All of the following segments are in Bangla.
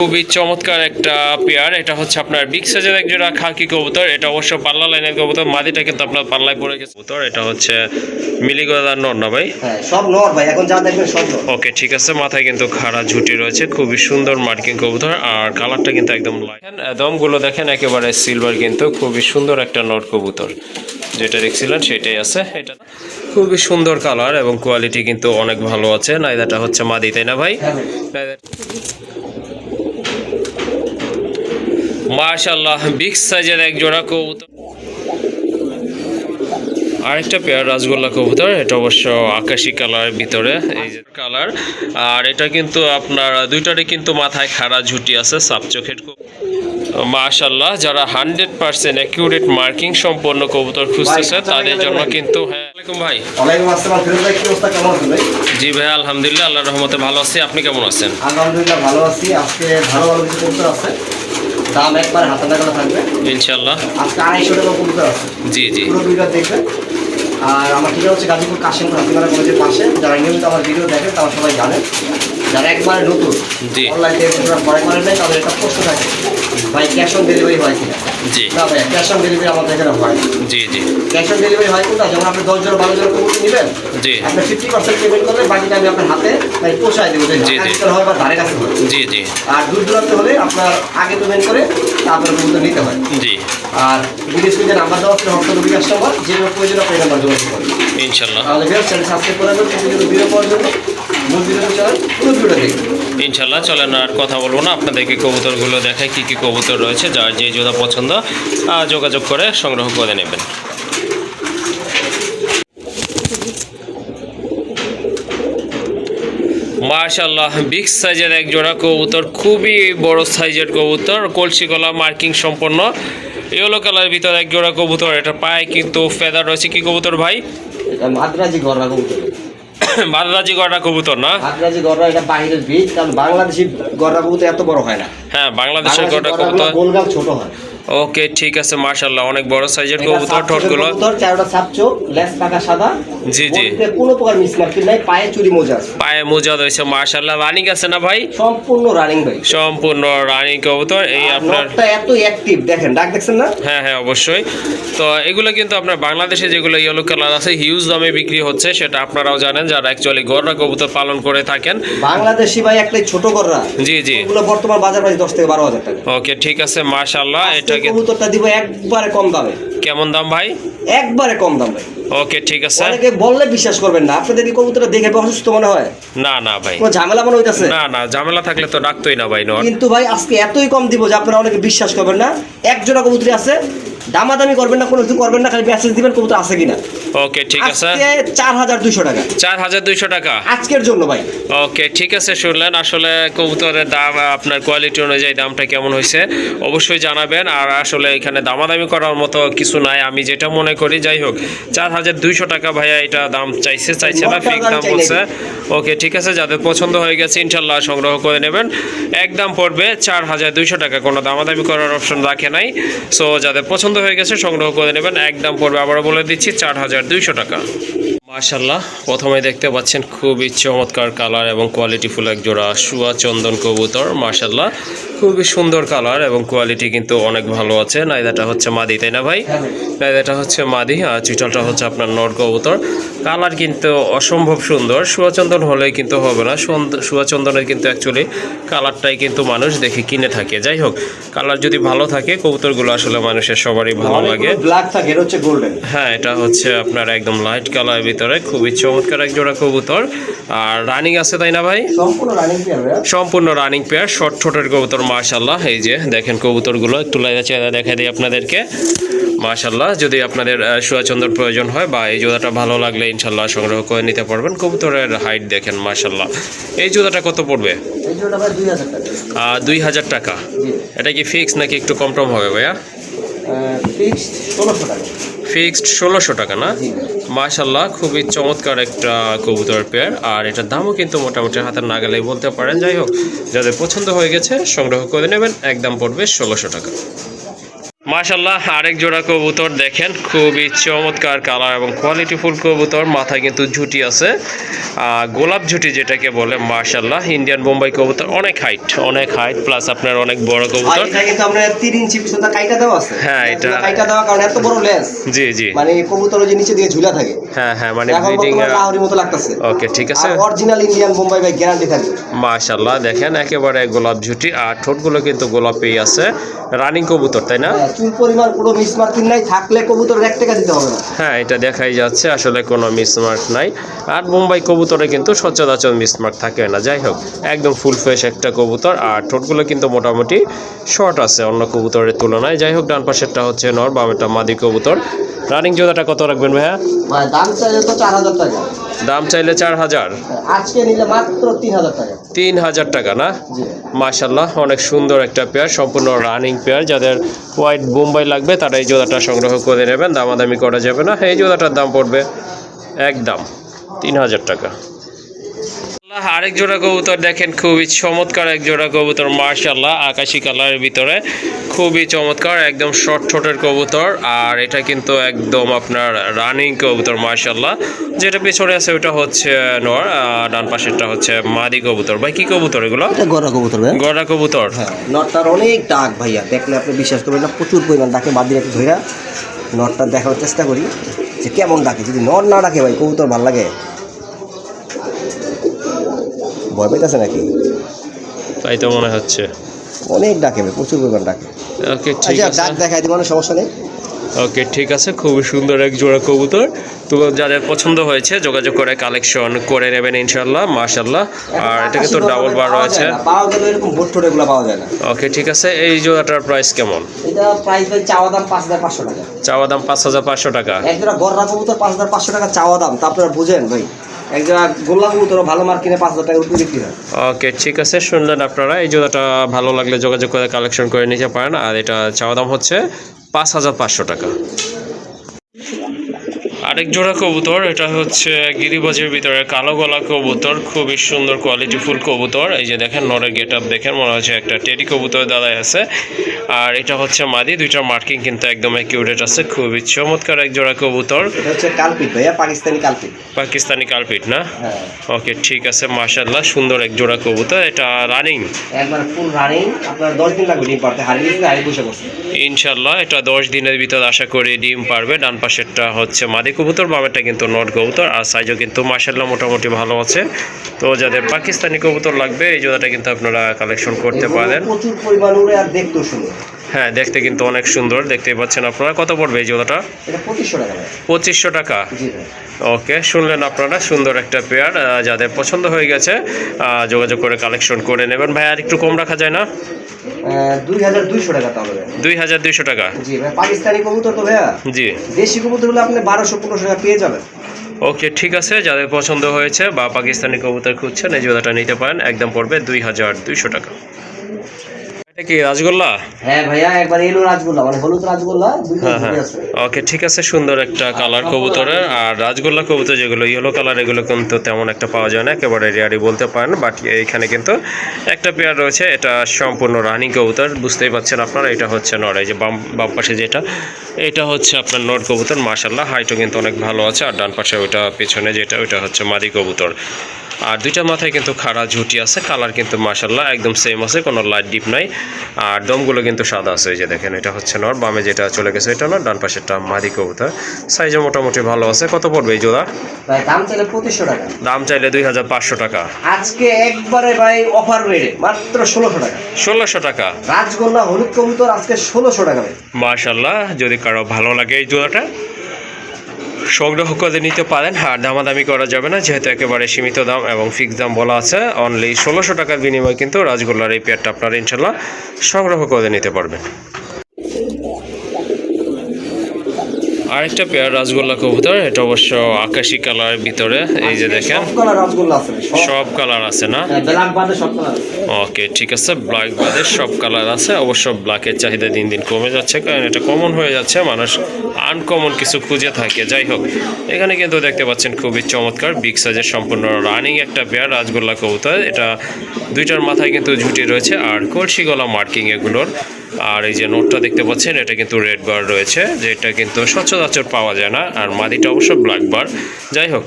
খুবই চমৎকার একটা পেয়ার। এটা হচ্ছে আপনার বিগ সাইজের এক জোড়া খাকি কবুতর। এটা অবশ্য পাল্লা লাইনের কবুতর, মাদিটা কিন্তু আপনার পাল্লায় পড়ে গেছে কবুতর। এটা হচ্ছে মিলিগলার নর না ভাই? হ্যাঁ সব নর ভাই, এখন যা দেখবেন সব নর। ওকে ঠিক আছে, মাথায় কিন্তু খাড়া ঝুটি রয়েছে, খুবই সুন্দর মার্কিং কবুতর আর কালারটা কিন্তু একদম লাইট। দমগুলো দেখেন একেবারে সিলভার, কিন্তু খুবই সুন্দর একটা নর কবুতর। যেটা দেখছিলেন সেটাই আছে। এটা খুবই সুন্দর কালার এবং কোয়ালিটি কিন্তু অনেক ভালো আছে। নাইদাটা হচ্ছে মাদি, তাই না ভাই? মাশাআল্লাহ, বিগ সাইজের এক জোড়া কবুতর। আরেকটা পেয়ার রাজগোল্লা কবুতর। এটা অবশ্য আকাশি কালারের ভিতরে এই যে কালার। আর এটা কিন্তু আপনার দুইটারই কিন্তু মাথায় খাড়া ঝুটি আছে, সাপ চোখের। মাশাআল্লাহ, যারা 100% অ্যাকিউরেট মার্কিং সম্পন্ন কবুতর খুঁজতেছে তাদের জন্য কিন্তু। হ্যাঁ ওয়ালাইকুম ভাই। ওয়ালাইকুম আসসালাম ফিরোজ ভাই, কি অবস্থা, কেমন আছেন ভাই? জি ভাই আলহামদুলিল্লাহ, আল্লাহর রহমতে ভালো আছি। আপনি কেমন আছেন? আলহামদুলিল্লাহ ভালো আছি। আজকে ভালো ভালো কিছু কবুতর আছে, দাম একবার হাতে লাগানো থাকবে ইনশাআল্লাহ। আজকে 250 টাকা কবুতর আছে। জি জি, পুরো ভিডিও দেখবেন। আর আমার ঠিকানা হচ্ছে গাজীপুর কাশিমপুর হাতিমারা কলেজের পাশে। যারা নিয়মিত আমার ভিডিও দেখেন তারা সবাই জানেন। যারা একবারে নতুন জি অনলাইন থেকে পরে করেন নাই, তাদের একটা প্রশ্ন থাকে, ভাই ক্যাশ অন ডেলিভারি হয় কিনা? জি না ভাই, ক্যাশ অন ডেলিভারি আমাদের এখানে হয় না। জি জি ক্যাশ অন ডেলিভারি হয় কোনটা? যেমন আপনি 10 জন 12 জন কবুতর নেবেন, জি আপনি 50% পেমেন্ট করলে বাকিটা আমি আপনার হাতে ভাই পৌঁছায় দেবো। জি, জি। হয় বা ধারে কাছে হয়। জি জি আর দূর দূরান্ত হলে আপনার আগে পেমেন্ট করে তারপরে কবুতর নিতে হয়। জি আর বিদেশ থেকে নাম্বার দেওয়া আছে হক্ত বিকাশ নাম্বার, যে প্রয়োজন আপনি নাম্বার যোগাযোগ করবেন। ইনশাআল্লাহ। তাহলে চ্যানেল সাবস্ক্রাইব করে রাখবেন, প্রতিদিন ভিডিও পাওয়ার জন্য। মূল ভিডিওটা চালান, পুরো ভিডিওটা দেখবেন। ইনশাআল্লাহ, চলেন আর কথা বলবো না, আপনাদেরকে কবুতরগুলো দেখায় কি কি কবুতর রয়েছে। যার যে জোড়া পছন্দ যোগাযোগ করে সংগ্রহ করে নেবেন। মাশাআল্লাহ, বিগ সাইজের এক জোড়া কবুতর, খুবই বড় সাইজের কবুতর, কলসি গলা মার্কিং সম্পন্ন ইয়েলো কালারের ভিতরে এক জোড়া কবুতর। এটা পায়ে কিন্তু ফেদার রয়েছে। কি কবুতর ভাই? এটা মাদ্রাজি গররা কবুতর। মাদ্রাজি গড়া কবুতর না? মাদ্রাজি গররা এটা বাইরের বীজ, কারণ বাংলাদেশি গররা কবুতর এত বড় হয় না। হ্যাঁ, বাংলাদেশের গড়া কবুতর। গোলগাল ছোট হয়। ওকে ঠিক আছে, মাশাআল্লাহ, অনেক বড় সাইজের কবুতর। ঠোঁটগুলো চারটা সাপ চোখ, লেজ পাকা সাদা। জি জি, কোনো প্রকার মিসমার্কিং নাই, পায়ে চুরি মোজা আছে। পায়ে মোজা রয়েছে। মাশাআল্লাহ, রানিং আছে না ভাই? সম্পূর্ণ রানিং ভাই, সম্পূর্ণ রানিং কবুতর। এই আপনার নটটা এত অ্যাক্টিভ দেখেন, ডাক দেখছেন না? হ্যাঁ হ্যাঁ অবশ্যই। তো এগুলো কিন্তু আপনার বাংলাদেশে যেগুলো ইয়েলো কালার আছে হিউজ দামে বিক্রি হচ্ছে, সেটা আপনারাও জানেন যারা অ্যাকচুয়ালি গড়া কবুতর পালন করে থাকেন। বাংলাদেশি ভাই একটাই ছোট গররা। জি জি, এগুলো বর্তমান বাজার প্রাইস 10 থেকে 12,000 টাকা। ওকে ঠিক আছে, মাশাআল্লাহ। এটা কবুতরটা দিব একবারে কম দামে। কেমন দাম ভাই? একবারে কম দাম ভাই। ওকে ঠিক আছে। অনেকে বললে বিশ্বাস করবেন না। আপনাদের কি কবুতরটা দেখে অসুস্থ মনে হয়? না না ভাই, কোনো ঝামেলা মনে হইতাছে? না না, ঝামেলা থাকলে তো ডাকতোই না ভাই। নর কিন্তু ভাই আজকে এতই কম দিব যে আপনারা অনেকে বিশ্বাস করবেন না। এক জোড়া কবুতরই আছে, দামাদামি করবেন না, কোনো কিছু করবেন না, খালি মেসেজ দিবেন কবুতর আছে কিনা। ওকে ঠিক আছে, আজকে 4200 টাকা। 4200 টাকা আজকের জন্য ভাই। ওকে ঠিক আছে, শুনলেন আসলে কবুতরের দাম আপনার কোয়ালিটি অনুযায়ী দামটা কেমন হয়েছে অবশ্যই জানাবেন। আর আসলে এখানে দামাদামি করার মতো কিছু নাই আমি যেটা মনে করি। যাই হোক, 4200 টাকা ভাইয়া এটা দাম চাইছে না, ফিক্স দাম বলছে। ওকে ঠিক আছে, যাদের পছন্দ হয়ে গেছে ইনশাল্লাহ সংগ্রহ করে নেবেন। একদম পড়বে 4200 টাকা, কোনো দামাদামি করার অপশন রাখে নাই। সো যাদের পছন্দ হয়ে গেছে সংগ্রহ করে নেবেন। একদম পড়বে, আবারও বলে দিচ্ছি, 4200 টাকা। মাশাআল্লাহ, প্রথমে দেখতে পাচ্ছেন খুবই চমৎকার কালার এবং কোয়ালিটিফুল এক জোড়া শুয়া চন্দন কবুতর। মাশাআল্লাহ, খুবই সুন্দর কালার এবং কোয়ালিটি কিন্তু অনেক ভালো আছে। নাইদাটা হচ্ছে মাদি, তাই না ভাই? নাইদাটা হচ্ছে মাদি আর চিটালটা হচ্ছে আপনার নর কবুতর। কালার কিন্তু অসম্ভব সুন্দর। শুয়া চন্দন হলে কিন্তু হবে না, শুয়া চন্দনের কিন্তু অ্যাকচুয়ালি কালারটাই কিন্তু মানুষ দেখে কিনে থাকে। যাই হোক, কালার যদি ভালো থাকে কবুতরগুলো আসলে মানুষের সবারই ভালো লাগে। ব্ল্যাক থাকে, এটা হচ্ছে গোল্ডেন। হ্যাঁ, এটা হচ্ছে আপনার একদম লাইট কালারের ভিতরে খুবই চমৎকার এক জোড়া কবুতর। আর রানিং আছে, তাই না ভাই? সম্পূর্ণ রানিং পেয়ার ভাই। সম্পূর্ণ রানিং পেয়ার, শর্ট ঠোঁটের কবুতর। মাশাআল্লাহ, এই যে দেখেন কবুতরগুলো, একটু লাইদা চেহারা দেখা দিই আপনাদেরকে। মাশাআল্লাহ, যদি আপনাদের শুয়াচন্দর প্রয়োজন হয় বা এই জোড়াটা ভালো লাগলে ইনশাল্লাহ সংগ্রহ করে নিতে পারবেন। কবুতরের হাইট দেখেন মাশাআল্লাহ। এই জোড়াটা কত পড়বে? এই জোড়াটা ভাই 2000 টাকা। 2000 টাকা। এটা কি ফিক্স নাকি একটু কম টম হবে ভাইয়া? ফিক্সড 1600 টাকা। ফিক্সড 1600 টাকা না? মাশাআল্লাহ, খুবই চমৎকার একটা কবুতর পেয়ার। আর এটার দামও কিন্তু মোটামুটি হাতের নাগালেই বলতে পারেন। যাই হোক, যাদের পছন্দ হয়ে গেছে সংগ্রহ করে নেবেন। একদম পড়বে 1600 টাকা। মাশাল্লাহ আরেক জোড়া কবুতর দেখেন, খুবই চমৎকার কালার এবং কোয়ালিটিফুল কবুতর। মাথায় কিন্তু ঝুটি আছে, গোলাপ ঝুটি যেটাকে বলে। মাশাল্লাহ ইন্ডিয়ান বোম্বাই কবুতর, অনেক হাইট প্লাস আপনার অনেক বড় কবুতর। এটা কিন্তু আমরা 3 ইঞ্চি পিছনে কাইটা দেওয়া আছে। হ্যাঁ, এটা কাইটা দেওয়া কারণ এত বড় লেজ। জি জি, মানে কবুতর যে নিচে দিয়ে ঝুলা থাকে। হ্যাঁ মানে এখন ব্রিডিং লাহোরি মতো লাগতেছে। ওকে ঠিক আছে। অরিজিনাল ইন্ডিয়ান বোম্বাই ভাই গ্যারান্টি থাকবে। মাশাল্লাহ দেখেন একেবারে গোলাপ ঝুটি, আর ঠোঁটগুলো কিন্তু গোলাপি আছে। রানিং কবুতর তাই না? চুল পরিমাণ পুরো মিসমার্কিং নাই, থাকলে কবুতর 1 টাকা দিতে হবে না। হ্যাঁ, এটা দেখাই যাচ্ছে আসলে কোনো মিসমার্ক নাই। আর বোম্বাই কবুতরে কিন্তু সচরাচর মিসমার্ক থাকে না। যাই হোক, একদম ফুল ফ্রেশ একটা কবুতর, আর ঠোঁটগুলো কিন্তু মোটামুটি শর্ট আছে অন্য কবুতরের তুলনায়। যাই হোক, ডান পাশেরটা হচ্ছে নর, বামেরটা মাদি কবুতর। রানিং জোড়াটা কত রাখবেন ভাইয়া? ভাই দাম চাইলে তো 4000 টাকা। দাম চাইলে 4000, আজকে নিলে মাত্র 3000 টাকা। 3000 টাকা না? জি মাশাল্লাহ অনেক সুন্দর একটা পেয়ার, সম্পূর্ণ রানিং পেয়ার। যাদের হোয়াইট বোম্বাই লাগবে তারা এই জোড়াটা সংগ্রহ করে নেবেন, দামাদামি করা যাবে না। এই জোড়াটার দাম পড়বে একদম 3000 টাকা। আরেক জোড়া কবুতর দেখেন, খুবই চমৎকার এক জোড়া কবুতর। মাশাল্লাহ আকাশি কালারের ভিতরে খুবই চমৎকার, একদম শর্ট ঠোঁটের কবুতর। আর এটা কিন্তু একদম আপনার রানিং কবুতর। মাশাল্লাহ যেটা পিছনে আছে ওটা হচ্ছে নর, ডান পাশেরটা হচ্ছে মাদি কবুতর। ভাই কি কবুতর এগুলো? এটা গড়া কবুতর ভাই। গড়া কবুতর। নটটার অনেক ডাক ভাইয়া, দেখলে আপনি বিশ্বাস করবেন না, প্রচুর পরিমাণ ডাকে। বাদ দিয়ে একটু ধইরা নটটা দেখার চেষ্টা করি যে কেমন ডাকে। যদি নট না ডাকে ভাই কবুতর ভালো লাগে। ভয় পাইতেছে নাকি? তাই তো মনে হচ্ছে। অনেক ডাকে ভাই, প্রচুর পরিমাণ ডাকে। ওকে ঠিক আচ্ছা আছে, ডাক দেখাই দিব, সমস্যা নেই। ওকে ঠিক আছে, খুবই সুন্দর এক জোড়া কবুতর। তো যাদের পছন্দ হয়েছে যোগাযোগ করে কালেকশন করে নেবেন ইনশাল্লাহ। মাশাল্লাহ। আর এটা কিন্তু ডাবল বার রয়েছে। পাওয়া গেল এরকম ভোট ঠোঁট এগুলো পাওয়া যায় না। ওকে ঠিক আছে, এই জোড়াটার প্রাইস কেমন? এটা প্রাইস ভাই চাওয়া দাম 5500 টাকা। চাওয়া দাম 5500 টাকা। এক জোড়া গড়া কবুতর 5500 টাকা চাওয়া দাম, তা আপনারা বুঝেন ভাই। এক জোড়া গোল্লা কবুতর ভালো মার কিনে 5000 টাকা উপরে বিক্রি হয়। ওকে ঠিক আছে, শুনলেন আপনারা। এই জোড়াটা ভালো লাগলে যোগাযোগ করে কালেকশন করে নিতে পারেন। আর এটা চাওয়া দাম হচ্ছে 5500 টাকা। আরেক জোড়া কবুতর, এটা হচ্ছে গিরিবাজের ভিতরে কালো গলা কবুতর, খুবই সুন্দর কোয়ালিটিফুল কবুতর। এই যে দেখেন নরের গেট আপ দেখেন, মনে হচ্ছে একটা টেডি কবুতর দাদাই আছে। আর এটা হচ্ছে মাদি, দুইটার মার্কিং কিন্তু একদম অ্যাকিউরেট আছে। খুবই চমৎকার এক জোড়া কবুতর। এটা হচ্ছে কালপিট ভাইয়া, পাকিস্তানি কালপিট। পাকিস্তানি কালপিট না? হ্যাঁ। ওকে ঠিক আছে, মাশাআল্লাহ সুন্দর এক জোড়া কবুতর। এটা রানিং একবার ফুল রানিং, আপনার 10 দিন লাগবে ডিম পারতে। হারিয়ে দিতে হারিয়ে বসে বসে ইনশাল্লাহ এটা 10 দিনের ভিতর আশা করি ডিম পারবে। ডান পাশেরটা হচ্ছে মাদি কবুতর, বামেরটা কিন্তু নট কবুতর। আর সাইজও কিন্তু মাশাআল্লাহ মোটামুটি ভালো আছে। তো যাদের পাকিস্তানি কবুতর লাগবে এই জোড়াটা কিন্তু আপনারা কালেকশন করতে পারেন। প্রচুর পরিমাণ উড়ে আর দেখতেও সুন্দর। হ্যাঁ, দেখতে কিন্তু অনেক সুন্দর, দেখতেই পাচ্ছেন আপনারা। কত পড়বে এই জোড়াটা? এটা 2500 টাকা ভাই। 2500 টাকা। জি ভাই। ওকে শুনলেন আপনারা, সুন্দর একটা পেয়ার। যাদের পছন্দ হয়ে গেছে যোগাযোগ করে কালেকশন করে নেবেন। ভাই আর একটু কম রাখা যায় না? 2200 টাকা তাহলে। 2200 টাকা। জি ভাই, পাকিস্তানি কবুতর তো ভাইয়া। জি, দেশি কবুতর হলে আপনি 1200-1500 টাকা পেয়ে যাবেন। ওকে ঠিক আছে, যাদের পছন্দ হয়েছে বা পাকিস্তানি কবুতর খুঁজছেন এই জোড়াটা নিতে পারেন। একদম পড়বে 2200 টাকা। এটা কি রাজগোল্লা? হ্যাঁ ভাইয়া, একবার এলো রাজগোল্লা, মানে হলুদ রাজগোল্লা, দুইটা হ্যাঁ হ্যাঁ, ঝুড়ি আছে। ওকে ঠিক আছে, সুন্দর একটা কালার কবুতরের। আর রাজগোল্লা কবুতর যেগুলো ইয়েলো কালার, এগুলো কিন্তু তেমন একটা পাওয়া যায় না, একেবারে রেয়ারই বলতে পারেন। বাট এইখানে কিন্তু একটা পেয়ার রয়েছে, এটা সম্পূর্ণ রানিং কবুতর। বুঝতেই পারছেন আপনারা, এটা হচ্ছে নর। এই যে বাম পাশে যেটা, এটা হচ্ছে আপনার নর কবুতর। মাশাল্লাহ হাইটও কিন্তু অনেক ভালো আছে। আর ডান পাশে ওইটা পেছনে যেটা, ওইটা হচ্ছে মাদি কবুতর। আর দুইটা মাথায় কিন্তু খাড়া ঝুটি আছে, কালার কিন্তু মাশাল্লাহ একদম সেম আছে, কোনো লাইট ডিপ নাই। আর দমগুলো কিন্তু সাদা আছে। এই যে দেখেন, এটা হচ্ছে নর, বামে যেটা চলে গেছে এটা নর, ডান পাশেরটা মাদি কবুতর। সাইজে মোটামুটি ভালো আছে। কত পড়বে এই জোড়া? ভাই দাম চাইলে 2500 টাকা। দাম চাইলে 2500 টাকা। আজকে একবারে ভাই অফার রেটে মাত্র 1600 টাকা। 1600 টাকা। রাজগোল্লা হলুদ কবুতর আজকে 1600 টাকা ভাই। মাশাল্লাহ, যদি কারো ভালো লাগে এই জোড়াটা সংগ্রহ করে নিতে পারেন। আর দামাদামি করা যাবে না, যেহেতু একেবারে সীমিত দাম এবং ফিক্স দাম বলা আছে। অনলি 1600 টাকার বিনিময়ে কিন্তু রাজগোল্লার এই পেয়ারটা আপনারা ইনশাল্লাহ সংগ্রহ করে নিতে পারবেন। আরেকটা পেয়ার রাজগোল্লা কবুতর, এটা অবশ্য আকাশি কালারের ভিতরে। এই যে দেখেন, সব কালার রাজগোল্লা আছে ভাই, সব কালার আছে না? ব্ল্যাক বাদে সব কালার আছে। ওকে ঠিক আছে, ব্ল্যাক বাদে সব কালার আছে। অবশ্য ব্ল্যাকের চাহিদা দিন দিন কমে যাচ্ছে, কারণ এটা কমন হয়ে যাচ্ছে, মানুষ আনকমন কিছু খুঁজে থাকে। যাই হোক, এখানে কিন্তু দেখতে পাচ্ছেন খুবই চমৎকার বিগ সাইজের সম্পূর্ণ রানিং একটা পেয়ার রাজগোল্লা কবুতর। এটা দুইটার মাথায় কিন্তু ঝুটি রয়েছে আর কলসি গলা মার্কিং এগুলোর। আর এই যে নোটটা দেখতে পাচ্ছেন এটা কিন্তু রেড বার রয়েছে, যেটা কিন্তু সচরাচর পাওয়া যায় না। আর মাদিটা অবশ্য ব্ল্যাক বার। যাই হোক,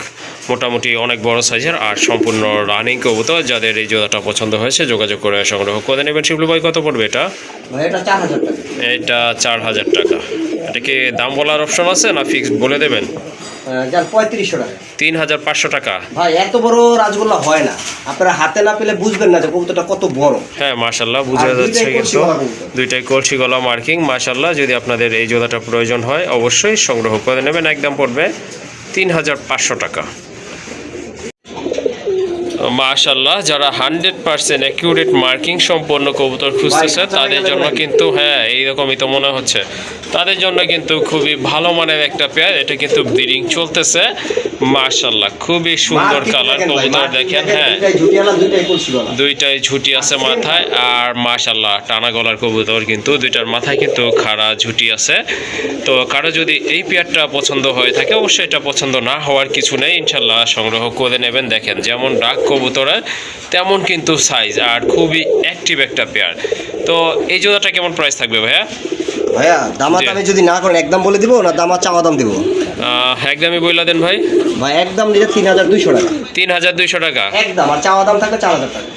মোটামুটি অনেক বড় সাইজের আর সম্পূর্ণ রানিং কবুতর। যাদের এই জোড়াটা পছন্দ হয়েছে যোগাযোগ করে সংগ্রহ করে নেবেন। শিবলু ভাই কত পড়বে এটা? ভাই এটা 4000 টাকা। এটা 4000 টাকা। এটা কি দাম বলার অপশন আছে না ফিক্স বলে দেবেন? যার 3500 টাকা। 3500 টাকা। ভাই এত বড় রাজগোল্লা হয় না, আপনারা হাতে না পেলে বুঝবেন না যে কবুতরটা কত বড়। হ্যাঁ মাশাল্লাহ বোঝা আর যাচ্ছে দুইটাই কিন্তু কলসি গলা কবুতর। দুইটাই কলসি গলা মার্কিং। মাশাল্লাহ, যদি আপনাদের এই জোড়াটা প্রয়োজন হয় অবশ্যই সংগ্রহ করে নেবেন। একদম পড়বে 3500 টাকা। মাশাল্লাহ, যারা 100% অ্যাকিউরেট মার্কিং সম্পন্ন কবুতর খুঁজতেছে তাদের জন্য কিন্তু হ্যাঁ এইরকমই তো মনে হচ্ছে, তাদের জন্য কিন্তু খুবই ভালো মানের একটা পেয়ার। এটা কিন্তু ব্রিডিং চলতেছে। মাশাল্লাহ, খুবই সুন্দর কালার কবুতর দেখেন। হ্যাঁ দুইটাই ঝুটি আছে মাথায়। আর মাশাল্লাহ টানা গলার কবুতর কিন্তু দুইটার মাথায় কিন্তু খাড়া ঝুটি আছে। তো কারো যদি এই পেয়ারটা পছন্দ হয়ে থাকে অবশ্যই এটা পছন্দ না হওয়ার কিছু নেই, ইনশাল্লাহ সংগ্রহ করে নেবেন। দেখেন যেমন ডাক কবুতরের তেমন কিন্তু সাইজ আর খুবই অ্যাক্টিভ একটা পেয়ার। তো এই জোড়াটা কেমন প্রাইস থাকবে ভাইয়া? ভাইয়া দামাদামি যদি না করেন একদম বলে দিব না দামা চাওয়া দাম দিব? একদমই বইলা দেন ভাই। ভাই একদম নিলে 3200 টাকা। 3200 টাকা একদম, আর চাওয়া দাম থাকবে 4000 টাকা।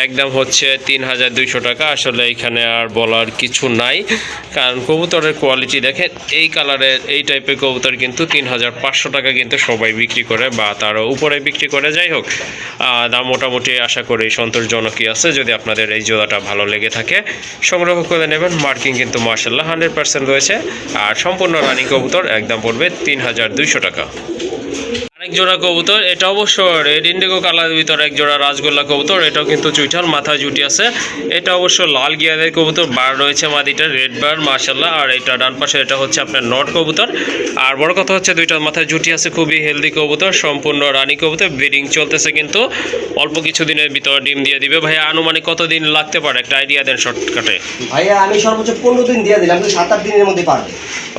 একদম হচ্ছে 3200 টাকা। আসলে এখানে আর বলার কিছু নাই, কারণ কবুতরের কোয়ালিটি দেখেন। এই কালারের এই টাইপের কবুতর কিন্তু 3500 টাকা কিন্তু সবাই বিক্রি করে বা তারও উপরে বিক্রি করে। যাই হোক, দাম মোটামুটি আশা করি সন্তোষজনকই আছে। যদি আপনাদের এই জোড়াটা ভালো লেগে থাকে সংগ্রহ করে নেবেন। মার্কিং কিন্তু মাশাল্লাহ 100% রয়েছে আর সম্পূর্ণ রানিং কবুতর। একদম পড়বে 3200 টাকা। আরেক জোড়া কবুতর, এটা অবশ্য রেড ইন্ডিগো কালারের ভিতরে এক জোড়া রাজগোল্লা কবুতর। এটাও কিন্তু চুইঠাল, মাথায় জুটি আছে। এটা অবশ্য লাল গিয়ারের কবুতর, বার রয়েছে মাদিটা রেড বার মাশাল্লাহ। আর এটা ডান পাশে এটা হচ্ছে আপনার নট কবুতর। আর বড় কথা হচ্ছে দুইটার মাথায় জুটি আছে। খুবই হেলদি কবুতর, সম্পূর্ণ রানী কবুতর। ব্রিডিং চলতেছে কিন্তু অল্প কিছু দিনের ভিতর ডিম দিয়ে দিবে। ভাইয়া আনুমানিক কতদিন লাগতে পারে একটা আইডিয়া দেন শর্টকাটে? ভাইয়া আমি সর্বোচ্চ 15 দিন দিয়ে দিলাম, 7-8 দিনের মধ্যে পারবে।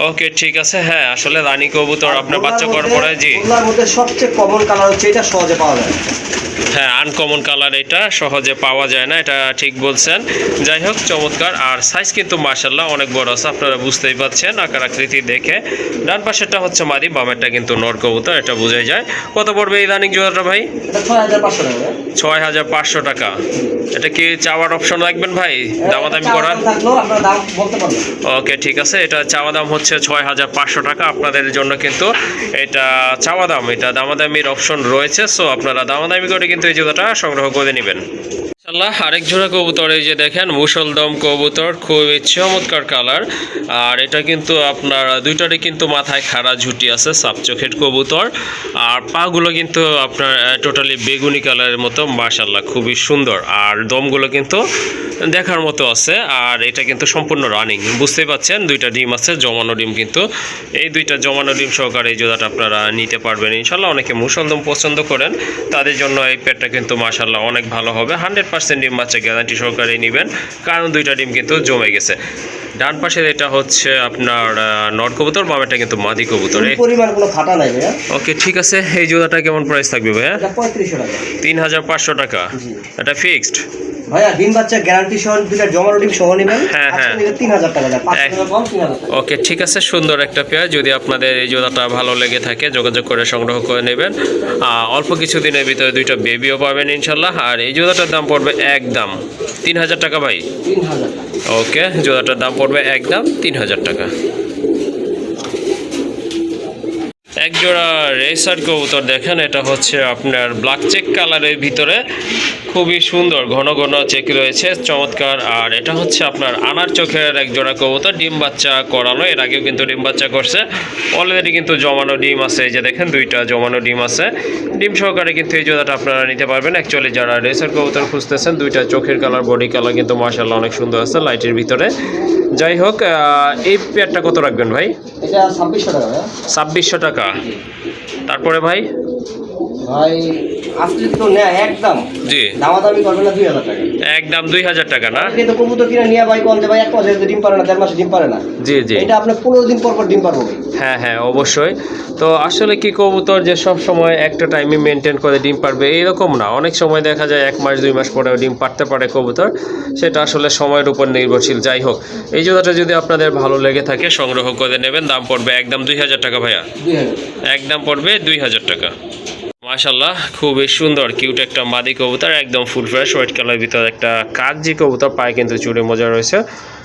ওকে ঠিক আছে। হ্যাঁ আসলে রানী কবুতর আপনার বাচ্চা করার পরে জি সবচেয়ে কমন কালার হচ্ছে এটা, সহজে পাওয়া যায়। হ্যাঁ আনকমন কালার, এটা সহজে পাওয়া যায় না, এটা ঠিক বলছেন। যাই হোক চমৎকার। আর সাইজ কিন্তু মাশাল্লাহ অনেক বড় আছে, আপনারা বুঝতেই পাচ্ছেন আকার আকৃতি দেখে। ডান পাশেরটা হচ্ছে মাদি, বামেরটা কিন্তু নর কবুতর, এটা বোঝাই যায়। কত পড়বে এই রানিং জোড়াটা ভাই? 6500 টাকা। 6500 টাকা। এটা কি চাওয়ার অপশন রাখবেন ভাই দামাদামি করার? ওকে ঠিক আছে, এটা চাওয়া দাম হচ্ছে 6500 টাকা। আপনাদের জন্য কিন্তু এটা চাওয়া দাম, এটা দামাদামির অপশন রয়েছে। সো আপনারা দামাদামি করে কিন্তু এই জোড়াটা সংগ্রহ করে নেবেন। আরেক জোড়া কবুতর, এই যে দেখেন মুসলদম কবুতর, খুবই চমৎকার কালার। আর এটা কিন্তু আপনার দুইটারই কিন্তু মাথায় খাড়া ঝুটি আছে, সাপ চোখের কবুতর। আর পাগুলো কিন্তু আপনার টোটালি বেগুনি কালারের মতো, মাশাল্লাহ খুবই সুন্দর। আর দমগুলো কিন্তু দেখার মতো আছে। আর এটা কিন্তু সম্পূর্ণ রানিং, বুঝতেই পাচ্ছেন। দুইটা ডিম আছে, জমানো ডিম কিন্তু। এই দুইটা জমানো ডিম সহকারে এই জোড়াটা আপনারা নিতে পারবেন ইনশাল্লাহ। অনেকে মুসলদম পছন্দ করেন, তাদের জন্য এই পেটটা কিন্তু মাশাল্লাহ অনেক ভালো হবে। 100% ডিম বাচ্চা গ্যারান্টি সহকারে নেবেন, কারণ দুইটা ডিম কিন্তু জমে গেছে। ডান পাশের এটা হচ্ছে আপনার নর কবুতর, বামেরটা কিন্তু মাদি কবুতর। পরিমাণ কোনো খাটা নাই ভাইয়া। ওকে ঠিক আছে, এই জোড়াটা কেমন প্রাইস থাকবে ভাইয়া? 3500 টাকা। 3500 টাকা। এটা ফিক্সড ভাইয়া? ডিম বাচ্চা গ্যারান্টি সহ দুইটা জমানো ডিম সহ নেবেন। হ্যাঁ হ্যাঁ 3000 টাকা, 500 টাকা কম 3000 টাকা। ওকে ঠিক আছে, সুন্দর একটা পেয়ার। যদি আপনাদের এই জোড়াটা ভালো লেগে থাকে যোগাযোগ করে সংগ্রহ করে নেবেন। অল্প কিছু দিনের ভিতরে দুইটা বেবিও পাবেন ইনশাল্লাহ। আর এই জোড়াটার দাম পড়বে একদম 3000 টাকা ভাই। 3000 টাকা। ওকে, জোড়াটার দাম পড়বে একদম 3000 টাকা। এক জোড়া রেসার কবুতর দেখেন, এটা হচ্ছে আপনার ব্ল্যাক চেক কালারের ভিতরে, খুবই সুন্দর, ঘন ঘন চেক রয়েছে, চমৎকার। আর এটা হচ্ছে আপনার আনার চোখের এক জোড়া কবুতর, ডিম বাচ্চা করানো, এর আগেও কিন্তু ডিম বাচ্চা করছে। অলরেডি কিন্তু জমানো ডিম আছে, এই যে দেখেন দুইটা জমানো ডিম আছে। ডিম সহকারে কিন্তু এই জোড়াটা আপনারা নিতে পারবেন। অ্যাকচুয়ালি যারা রেসার কবুতর খুঁজতেছেন, দুইটা চোখের কালার, বডি কালার কিন্তু মাশাআল্লাহ অনেক সুন্দর আছে লাইটের ভিতরে। যাই হোক, এই পেয়ারটা কত রাখবেন ভাই? এটা 2600 টাকা। 2600 টাকা। তারপরে ভাই ভাই আজকে যদি কেউ নেয় একদম জি দামাদামি করবে না 2000 টাকা। একদম 2000 টাকা না? কিন্তু কবুতর কিনে নিয়ে ভাই কোন যে ভাই 1 মাসে ডিম পারে না, 1.5 মাসে ডিম পারে না। জি জি এটা আপনি 15 দিন পর পর ডিম পারবো ভাই। হ্যাঁ হ্যাঁ অবশ্যই। তো আসলে কি কবুতর যে সব সময় একটা টাইমে মেনটেন করে ডিম পারবে এরকম না, অনেক সময় দেখা যায় 1 মাস 2 মাস পরেও ডিম পারতে পারে কবুতর, সেটা আসলে সময়ের উপর নির্ভরশীল। যাই হোক, এই জোড়াটা যদি আপনাদের ভালো লেগে থাকে সংগ্রহ করে নেবেন, দাম পড়বে একদম 2000 টাকা ভাইয়া, 2000 একদম পড়বে 2000 টাকা। মাশাল্লাহ খুবই সুন্দর কিউট একটা মাদি কবুতর, একদম ফুল ফ্রেশ হোয়াইট কালার ভিতরে একটা কাকজি কবুতর, পায়ে কিন্তু চুড়ে মজা রয়েছে,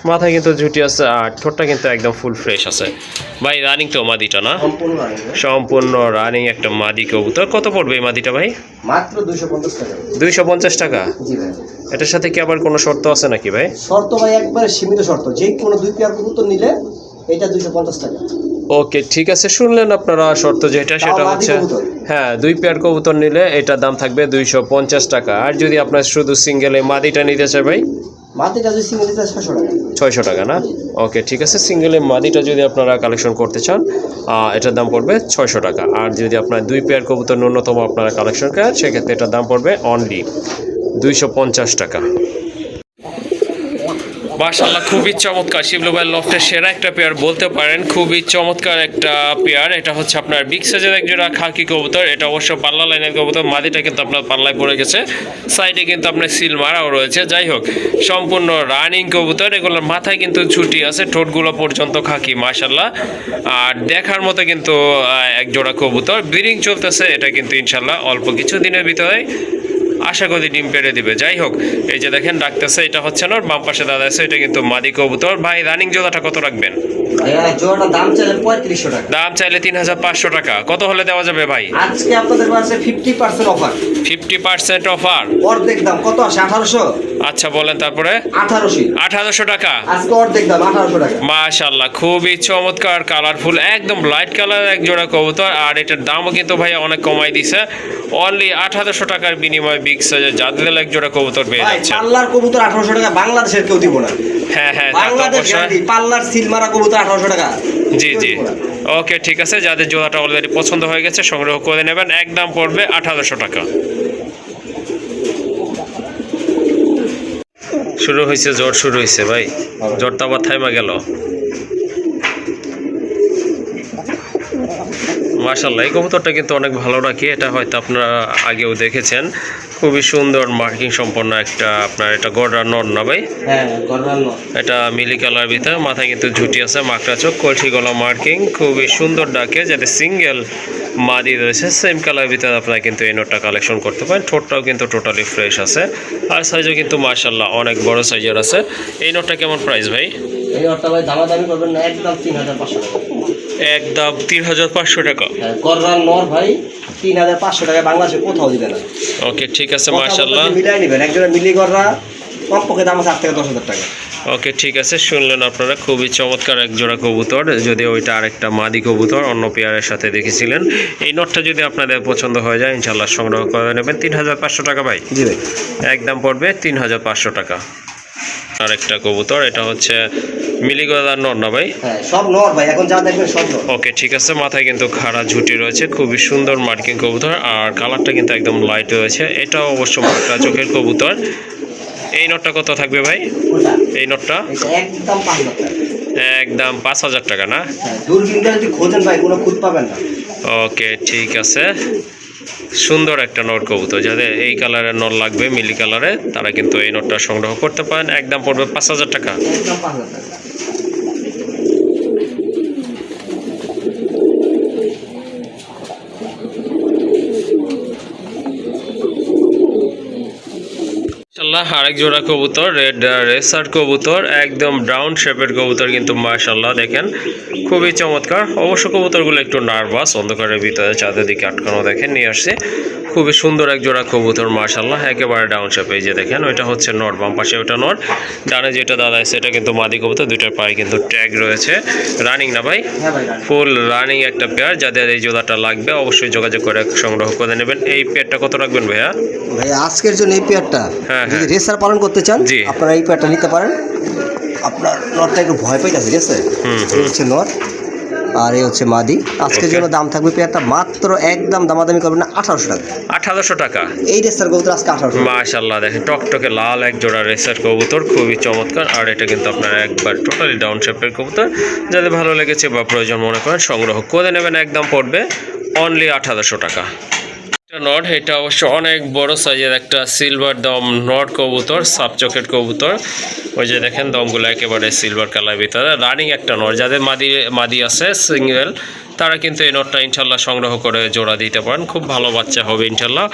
মাথায় কিন্তু ঝুটি আছে আর ঠোঁটটা কিন্তু একদম ফুল ফ্রেশ আছে। ভাই রানিং তো মাদিটা না? সম্পূর্ণ রানিং। সম্পূর্ণ রানিং একটা মাদি কবুতর। কত পড়বে এই মাদিটা ভাই? মাত্র 250 টাকা। 250 টাকা? জি ভাই। এটার সাথে কি আবার কোনো শর্ত আছে নাকি ভাই? শর্ত ভাই একবারে সীমিত শর্ত, যে কোনো 2 পেয়ার কবুতর নিলে এটা 250 টাকা। ওকে ঠিক আছে, শুনলেন আপনারা শর্ত যেটা, সেটা হচ্ছে হ্যাঁ 2 পেয়ার কবুতর নিলে এটার দাম থাকবে 250 টাকা। আর যদি আপনার শুধু সিঙ্গেল এই মাদিটা নিতে চায় ভাই, মাদিটা যদি সিঙ্গেল নিতে 600 টাকা। 600 টাকা না? ওকে ঠিক আছে, সিঙ্গেল এই মাদিটা যদি আপনারা কালেকশন করতে চান এটার দাম পড়বে 600 টাকা। আর যদি আপনার 2 পেয়ার কবুতর ন্যূনতম আপনারা কালেকশন করেন সেক্ষেত্রে এটার দাম পড়বে অনলি 250 টাকা। মাশাআল্লাহ খুবই চমৎকার, শিবলু ভাই লফটের সেরা একটা পেয়ার বলতে পারেন, খুবই চমৎকার একটা পেয়ার। এটা হচ্ছে আপনার বিগ সাইজের এক জোড়া খাকি কবুতর, এটা অবশ্য পাল্লা লাইনের কবুতর, মাদিটা কিন্তু আপনার পাল্লায় পড়ে গেছে, সাইডে কিন্তু আপনার সিল মারাও রয়েছে। যাই হোক সম্পূর্ণ রানিং কবুতর, এগুলোর মাথায় কিন্তু ছুটি আছে, ঠোঁটগুলো পর্যন্ত খাকি মাশাআল্লাহ। আর দেখার মতো কিন্তু এক জোড়া কবুতর, ব্রিডিং চলতেছে, এটা কিন্তু ইনশাল্লাহ অল্প কিছু দিনের ভিতরে আশা করি ডিম পেড়ে দিবে। যাই হোক এই যে দেখেন ডাকতেছে, এটা হচ্ছে না, বাম পাশে দাদা আছে, এটা কিন্তু মাদি কবুতর। ভাই রানিং জোড়াটা কত রাখবেন? জোড়াটা দাম চাইলে 3500 টাকা। দাম চাইলে 3500 টাকা। কত হলে দেওয়া যাবে ভাই? আজকে আপনাদের কাছে 50% অফার। 50% অফার? অর্ধেক দাম কত আসে? 1800। আচ্ছা বলেন তারপরে। 1800 টাকা আজকে অর্ধেক দাম 1800 টাকা। মাশাআল্লাহ খুবই চমৎকার কালারফুল একদম লাইট কালার এক জোড়া কবুতর, আর এটার দামও কিন্তু ভাই অনেক কমাই দিছে, অনলি 1800 টাকার বিনিময়ে বিগ সাইজের জাদুল এক জোড়া কবুতর পেয়ে যাচ্ছে। পাল্লার কবুতর 1800 টাকা বাংলাদেশের কেউ দিব না। হ্যাঁ হ্যাঁ বাংলাদেশ গ্যারান্টি, পাল্লার সিল মারা কবুতর 1800 টাকা। জি জি ওকে ঠিক আছে, যাদের জোড়াটা অলরেডি পছন্দ হয়ে গেছে সংগ্রহ করে নেবেন, একদম পড়বে 1800 টাকা। শুরু হয়েছে, জ্বর শুরু হয়েছে ভাই, জ্বরটা আবার থাইমা গেল। মাশাআল্লাহ এই কবুতরটা কিন্তু অনেক ভালো রাখি, এটা হয়তো আপনারা আগেও দেখেছেন, খুবই সুন্দর মার্কিং সম্পন্ন একটা আপনার এটা গড়া নর না ভাই? হ্যাঁ গড়া নর। এটা মিলি কালার ভিতরে, মাথায় কিন্তু ঝুটি আছে, মাকড়া চোখ, কলসি গলা মার্কিং, খুবই সুন্দর ডাকে, যাতে সিঙ্গেল মাদি রয়েছে সেম কালার ভিতরে আপনারা কিন্তু এই নোটটা কালেকশন করতে পারেন। ঠোঁটটাও কিন্তু টোটালি ফ্রেশ আছে, আর সাইজও কিন্তু মাশাআল্লাহ অনেক বড় সাইজের আছে। এই নোটটা কেমন প্রাইস ভাই? এই নোটটা ভাই দামাদামি করবেন না, একদম 3500 টাকা। একদম 3500 টাকা। গড়া নর ভাই 3500 টাকা, বাংলাদেশে কোথাও দিবে না। ওকে ঠিক আছে মাশাআল্লাহ, মিলাই নেবেন, একজোড়া মিলি গড়া কমপক্ষে দাম আছে 8 থেকে 10,000 টাকা। ওকে ঠিক আছে, শুনলেন আপনারা, খুবই চমৎকার এক জোড়া কবুতর, যদি ওইটা আরেকটা মাদি কবুতর অন্য পেয়ারের সাথে দেখেছিলেন। এই নটটা যদি আপনাদের পছন্দ হয়ে যায় ইনশাল্লাহ সংগ্রহ করে নেবেন। 3500 টাকা ভাই? জি ভাই একদম পড়বে 3500 টাকা। আরেকটা কবুতর, এটা হচ্ছে মিলিগলার নর না ভাই? হ্যাঁ সব নর ভাই, এখন যা দেখবেন সব নর। ওকে ঠিক আছে, মাথায় কিন্তু খাড়া ঝুটি রয়েছে, খুবই সুন্দর মার্কিং কবুতর, আর কালারটা কিন্তু একদম লাইট রয়েছে, এটাও অবশ্য মাকড়া চোখের কবুতর। এই নটটা কত থাকবে ভাই? এই নটটা একদম 5000 টাকা। একদম 5000 টাকা না? দূরবীনটা যদি খোঁজেন ভাই কোনো খুঁজ পাবেন না। ওকে ঠিক আছে, সুন্দর একটা নর কবুতর, যাদের এই কালারের নর লাগবে মিলি কালারে তারা কিন্তু এই নটটা সংগ্রহ করতে পারেন, একদম পড়বে 5000 টাকা। একদম 5000 টাকা। আরেক জোড়া কবুতর, রেড রেসার কবুতর, একদম ব্রাউন শেপের কবুতর, কিন্তু মাশাআল্লাহ দেখেন খুবই চমৎকার। অবশ্য কবুতরগুলো একটু নার্ভাস, অন্ধকারের ভিতরে চাঁদের দিকে আটকানো, দেখেন নিয়ে আসছে, খুবই সুন্দর এক জোড়া কবুতর মাশাআল্লাহ, একেবারে ডাউন শেপে। এই যে দেখেন ওইটা হচ্ছে নর, বাম পাশে ওটা নর, ডানে যেটা দাদা আছে এটা কিন্তু মাদি কবুতর, দুইটার পায়ে কিন্তু ট্যাগ রয়েছে। রানিং না ভাই? হ্যাঁ ভাই ফুল রানিং একটা পেয়ার, যাদের এই জোড়াটা লাগবে অবশ্যই যোগাযোগ করে সংগ্রহ করে নেবেন। এই পেয়ারটা কত রাখবেন ভাইয়া? ভাই আজকের জন্য এই পেয়ারটা হ্যাঁ যদি রেসার পালন করতে চান জি আপনারা এই পেয়ারটা নিতে পারেন। আপনার নরটা একটু ভয় পাইতেছে, ঠিক আছে? এই হচ্ছে নর, আর এই হচ্ছে মাদি। আজকের Okay. জন্য দাম থাকবে পেয়ারটা মাত্র একদম দামাদামি করবেন না 1800 টাকা। 1800 টাকা। এই রেসার কবুতর আজকে 1800 টাকা। মাশাআল্লাহ, দেখেন টকটকে লাল এক জোড়া রেসার কবুতর, খুবই চমৎকার। আর এটা কিন্তু আপনার একবার টোটালি ডাউন শেপের কবুতর, যাদের ভালো লেগেছে বা প্রয়োজন মনে করেন সংগ্রহ করে নেবেন। একদম পড়বে অনলি 1800 টাকা। নট, এটা অবশ্য অনেক বড় সাইজের একটা সিলভার দম নট কবুতর, সাব চকেট কবুতর। ওই যে দেখেন দমগুলো একেবারে সিলভার কালার ভিতরে, রানিং একটা নট। যাদের মাদি আছে সিঙ্গেল, তারা কিন্তু এই নটটা ইনশাল্লাহ সংগ্রহ করে জোড়া দিতে পারেন, খুব ভালো বাচ্চা হবে ইনশাল্লাহ।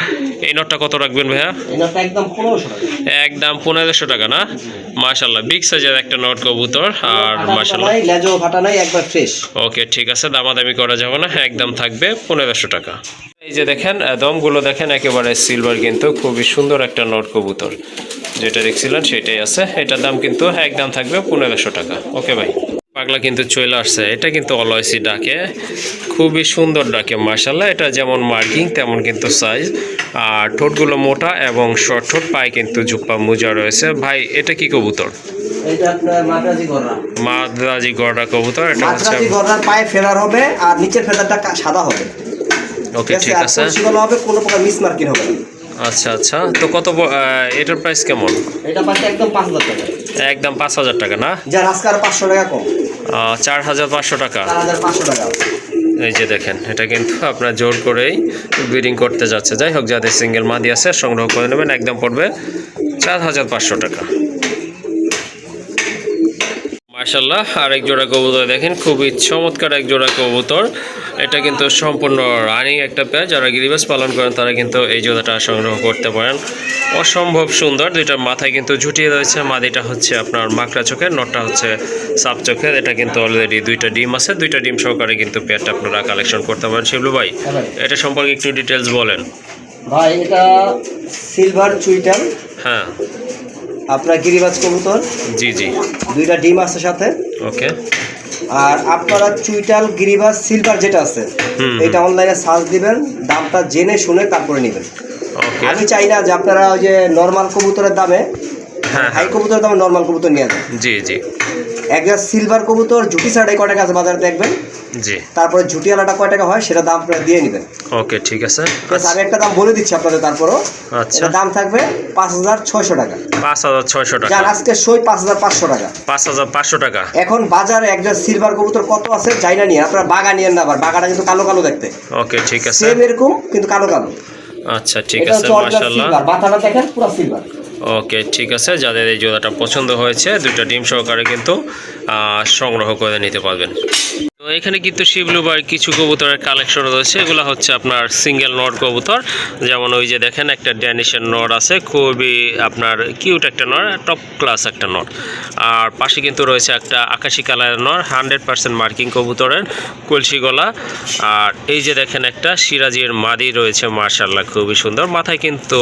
এই নটটা কত রাখবেন ভাইয়া? এই নটটা একদম 1500 টাকা। একদম 1500 টাকা না? মাশাল্লাহ, বিগ সাইজের একটা নট কবুতর। আর মাশাল্লাহ, লেজও ফাটা নাই, একবার ফ্রেশ। ওকে ঠিক আছে, দামাদামি করা যাবে না, একদম থাকবে 1500 টাকা। এই যে দেখেন দমগুলো দেখেন একেবারে সিলভার, কিন্তু খুবই সুন্দর একটা নট কবুতর। যেটা দেখছিলেন সেটাই আছে। এটার দাম কিন্তু একদম থাকবে 1500 টাকা। ওকে ভাই, পাগলা কিন্তু চলে আসছে। এটা কিন্তু অলওয়েসি ডাকে, খুবই সুন্দর ডাকে মাশাল্লাহ। এটা যেমন মার্কিং তেমন কিন্তু সাইজ, আর ঠোঁটগুলো মোটা এবং শর্ট ঠোঁট, পায়ে কিন্তু জুপ্পা মোজা রয়েছে। ভাই এটা কি কবুতর? এটা আপনার মাদ্রাজি গররা। মাদ্রাজি গড়া কবুতর। এটা হচ্ছে মাদ্রাজি গররার পায়ে ফেদার হবে আর নিচের ফেদারটা সাদা হবে। ওকে ঠিক আছে, কলসিগুলো হবে, কোনো প্রকার মিস মার্কিং হবে না। আচ্ছা আচ্ছা, তো কত এটার প্রাইস কেমন? এটা পাশে একদম 5000 টাকা। একদম 5000 টাকা না? যার আজকে আর 500 টাকা কম। 4500 টাকা। 4500 টাকা। এই যে দেখেন, এটা কিন্তু আপনার জোর করেই ব্রিডিং করতে যাচ্ছে। যাই হোক, যাদের সিঙ্গেল মাদি আছে সংগ্রহ করে নেবেন, একদম পড়বে 4500 টাকা। মাশাল্লাহ, আরেক জোড়া কবুতর দেখেন, খুবই চমৎকার এক জোড়া কবুতর। এটা কিন্তু সম্পূর্ণ রানিং একটা পেয়ার। যারা গিরিবাস পালন করেন তারা কিন্তু এই জোড়াটা সংগ্রহ করতে পারেন। অসম্ভব সুন্দর, দুইটার মাথায় কিন্তু ঝুটিয়ে রয়েছে। মাদিটা হচ্ছে আপনার মাকড়া চোখের, নটটা হচ্ছে সাপ চোখের। এটা কিন্তু অলরেডি দুইটা ডিম আছে, দুইটা ডিম সহকারে কিন্তু পেয়ারটা আপনারা কালেকশন করতে পারেন। শিবলু ভাই, এটা সম্পর্কে একটু ডিটেলস বলেন। ভাই এটা সিলভার চুইটাল, হ্যাঁ আপনার গিরিবাজ কবুতর। জি জি, দুইটা ডিম আছে সাথে। ওকে। আর আপনারা চুইটাল গিরিবাজ সিলভার যেটা আছে, এটা অনলাইনে সার্চ দিবেন, দামটা জেনে শুনে তারপরে নেবেন। ওকে, আমি চাই না যে আপনারা ওই যে নর্মাল কবুতরের দামে, হ্যাঁ হাই কবুতরের দামে নর্মাল কবুতর নিয়ে যান। জি জি একটা সিলভার কবুতর ঝুটি ছাড়াই কয় টাকা আছে বাজারে দেখবেন, জি, তারপরে ঝুটিওয়ালাটা কয় টাকা হয় সেটা দাম আপনারা দিয়ে নেবেন। ওকে ঠিক আছে। আমি একটা দাম বলে দিচ্ছি আপনাদের, তারপরও আচ্ছা, এটা দাম থাকবে 5600 টাকা। 5600 টাকা। যার আজকে সই 5500 টাকা। 5500 টাকা। এখন বাজারে একটা সিলভার কবুতর কত আছে যাই না নিয়ে, আপনারা বাগা নিয়েন না, আবার বাগাটা কিন্তু কালো কালো দেখতে, ওকে ঠিক আছে। সেম এরকম কিন্তু কালো কালো। আচ্ছা ঠিক এটা আছে, হচ্ছে original মাশাআল্লাহ। silver, মাথাটা দেখেন পুরো সিলভার। ওকে ঠিক আছে, যাদের এই জোড়াটা পছন্দ হয়েছে দুইটা ডিম সহকারে কিন্তু সংগ্রহ করে নিতে পারবেন। তো এখানে কিন্তু শিবলু ভাইয়ের কিছু কবুতরের কালেকশন রয়েছে। এগুলো হচ্ছে আপনার সিঙ্গেল নট কবুতর। যেমন ওই যে দেখেন একটা ড্যানিশের নট আছে, খুবই আপনার কিউট একটা নট, টপ ক্লাস একটা নট। আর পাশে কিন্তু রয়েছে একটা আকাশি কালারের নট, 100% মার্কিং কবুতরের, কলসি গলা। আর এই যে দেখেন একটা সিরাজির মাদি রয়েছে, মাশাআল্লাহ খুবই সুন্দর। মাথায় কিন্তু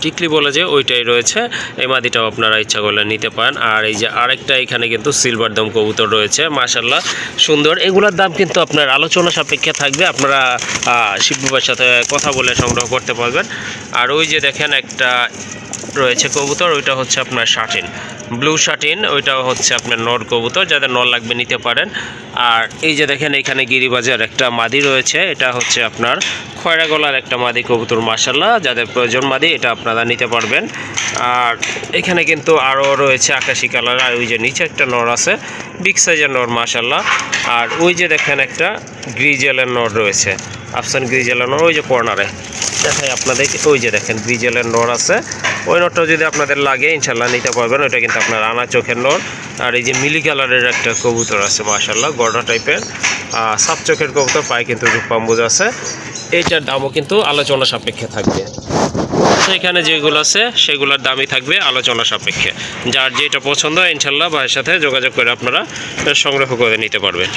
টিকলি বলে যে ওইটাই রয়েছে। এই মাদিটাও আপনারা ইচ্ছা করলে নিতে পারেন। আর এই যে আরেকটা এখানে কিন্তু সিলভার দম কবুতর রয়েছে, মাশাআল্লাহ সুন্দর। এগুলোর দাম কিন্তু আপনার আলোচনা সাপেক্ষে থাকবে, আপনারা শিববাবার সাথে কথা বলে সংগ্রহ করতে পারবেন। আর ওই যে দেখেন একটা রয়েছে কবুতর, ওইটা হচ্ছে আপনার শাটিন, ব্লু শাটিন, ওইটাও হচ্ছে আপনার নর কবুতর। যাদের নর লাগবে নিতে পারেন। আর এই যে দেখেন এখানে গিরিবাজার একটা মাদি রয়েছে, এটা হচ্ছে আপনার খয়রা গলার একটা মাদি কবুতর, মাশাআল্লাহ যাদের প্রয়োজন মাদি এটা আপনারা নিতে পারবেন। আর এখানে কিন্তু আরও রয়েছে আকাশি কালার। আর ওই যে নিচে একটা নর আছে, বিগ সাইজের নর, মাশাআল্লাহ। আর ওই যে দেখেন একটা গ্রিজেলের নর রয়েছে, আফসান গ্রিজেলের নর, ওই যে কর্নারে দেখাই আপনাদের, ওই যে দেখেন গ্রিজেলের নর আছে। ওই নরটাও যদি আপনাদের লাগে ইনশাল্লাহ নিতে পারবেন। ওইটা কিন্তু আপনার আনা চোখের নর। আর এই যে মিলি কালারের একটা কবুতর আছে, মাশাআল্লাহ গড়া টাইপের, সাপ চোখের কবুতর, পায়ে কিন্তু রূপপাম্বুজ আছে। এইটার দামও কিন্তু আলোচনা সাপেক্ষে থাকবে। এখানে যেগুলো আছে সেগুলোর দামই থাকবে আলোচনা সাপেক্ষে। যার যেটা পছন্দ ইনশাল্লাহ ভাইয়ের সাথে যোগাযোগ করে আপনারা সংগ্রহ করে নিতে পারবেন।